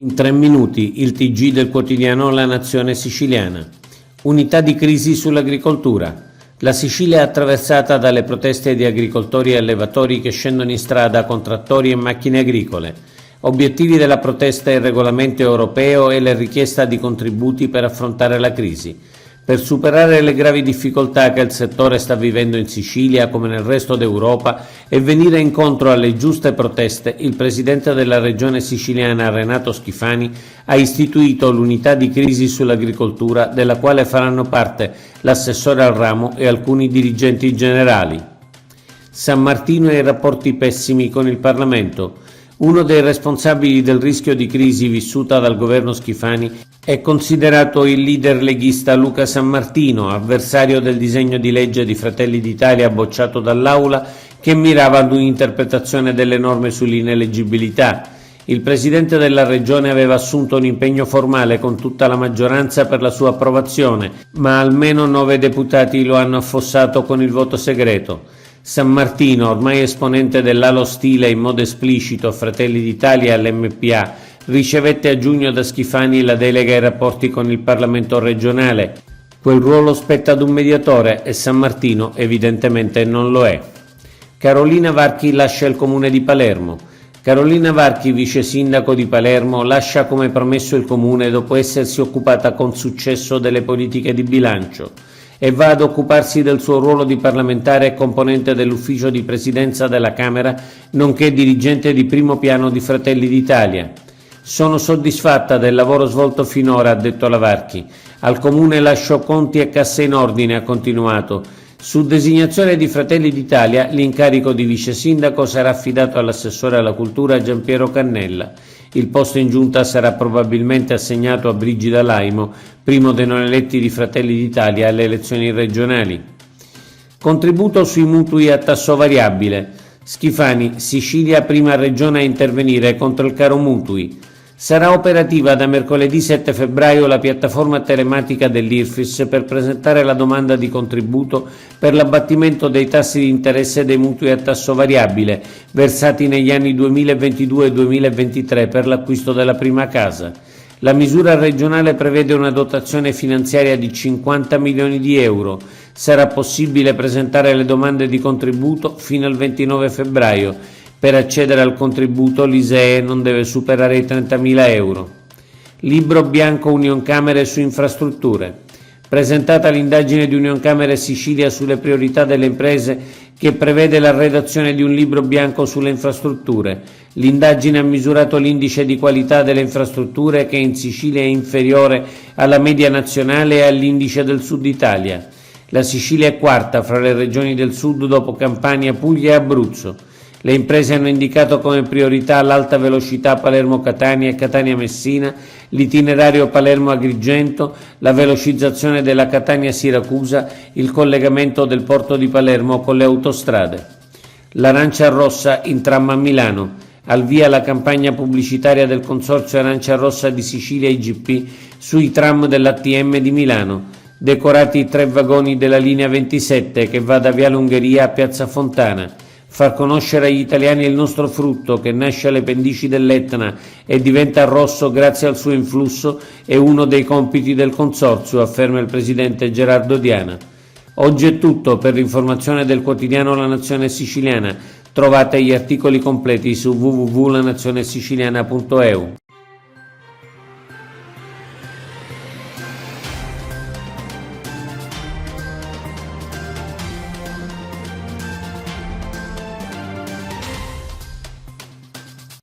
In 3 minuti, il TG del quotidiano La Nazione Siciliana. Unità di crisi sull'agricoltura. La Sicilia è attraversata dalle proteste di agricoltori e allevatori che scendono in strada con trattori e macchine agricole. Obiettivi della protesta il regolamento europeo e la richiesta di contributi per affrontare la crisi. Per superare le gravi difficoltà che il settore sta vivendo in Sicilia come nel resto d'Europa e venire incontro alle giuste proteste, il presidente della regione siciliana Renato Schifani ha istituito l'unità di crisi sull'agricoltura della quale faranno parte l'assessore al ramo e alcuni dirigenti generali. San Martino e i rapporti pessimi con il Parlamento. Uno dei responsabili del rischio di crisi vissuta dal governo Schifani è considerato il leader leghista Luca San Martino, avversario del disegno di legge di Fratelli d'Italia bocciato dall'Aula che mirava ad un'interpretazione delle norme sull'ineleggibilità. Il presidente della regione aveva assunto un impegno formale con tutta la maggioranza per la sua approvazione, ma almeno 9 deputati lo hanno affossato con il voto segreto. San Martino, ormai esponente dell'ala ostile in modo esplicito a Fratelli d'Italia e all'MPA, ricevette a giugno da Schifani la delega ai rapporti con il Parlamento regionale. Quel ruolo spetta ad un mediatore e San Martino evidentemente non lo è. Carolina Varchi lascia il comune di Palermo. Carolina Varchi, vice sindaco di Palermo, lascia come promesso il comune dopo essersi occupata con successo delle politiche di bilancio e va ad occuparsi del suo ruolo di parlamentare e componente dell'ufficio di presidenza della Camera, nonché dirigente di primo piano di Fratelli d'Italia. Sono soddisfatta del lavoro svolto finora, ha detto la Varchi. Al comune lascio conti e casse in ordine, ha continuato. Su designazione di Fratelli d'Italia, l'incarico di vice sindaco sarà affidato all'assessore alla cultura Giampiero Cannella. Il posto in giunta sarà probabilmente assegnato a Brigida Laimo, primo dei non eletti di Fratelli d'Italia alle elezioni regionali. Contributo sui mutui a tasso variabile. Schifani, Sicilia prima regione a intervenire contro il caro mutui. Sarà operativa da mercoledì 7 febbraio la piattaforma telematica dell'IRFIS per presentare la domanda di contributo per l'abbattimento dei tassi di interesse dei mutui a tasso variabile versati negli anni 2022 e 2023 per l'acquisto della prima casa. La misura regionale prevede una dotazione finanziaria di 50 milioni di euro. Sarà possibile presentare le domande di contributo fino al 29 febbraio. Per accedere al contributo l'ISEE non deve superare i 30.000 euro. Libro bianco Unioncamere su infrastrutture. Presentata l'indagine di Unioncamere Sicilia sulle priorità delle imprese che prevede la redazione di un libro bianco sulle infrastrutture. L'indagine ha misurato l'indice di qualità delle infrastrutture che in Sicilia è inferiore alla media nazionale e all'indice del Sud Italia. La Sicilia è quarta fra le regioni del Sud dopo Campania, Puglia e Abruzzo. Le imprese hanno indicato come priorità l'alta velocità Palermo-Catania e Catania-Messina, l'itinerario Palermo-Agrigento, la velocizzazione della Catania-Siracusa, il collegamento del porto di Palermo con le autostrade. L'Arancia Rossa in tram a Milano. Al via la campagna pubblicitaria del Consorzio Arancia Rossa di Sicilia IGP sui tram dell'ATM di Milano. Decorati i 3 vagoni della linea 27 che va da Viale Ungheria a Piazza Fontana. Far conoscere agli italiani il nostro frutto che nasce alle pendici dell'Etna e diventa rosso grazie al suo influsso è uno dei compiti del consorzio, afferma il presidente Gerardo Diana. Oggi è tutto. Per l'informazione del quotidiano La Nazione Siciliana trovate gli articoli completi su www.lanazionesiciliana.eu.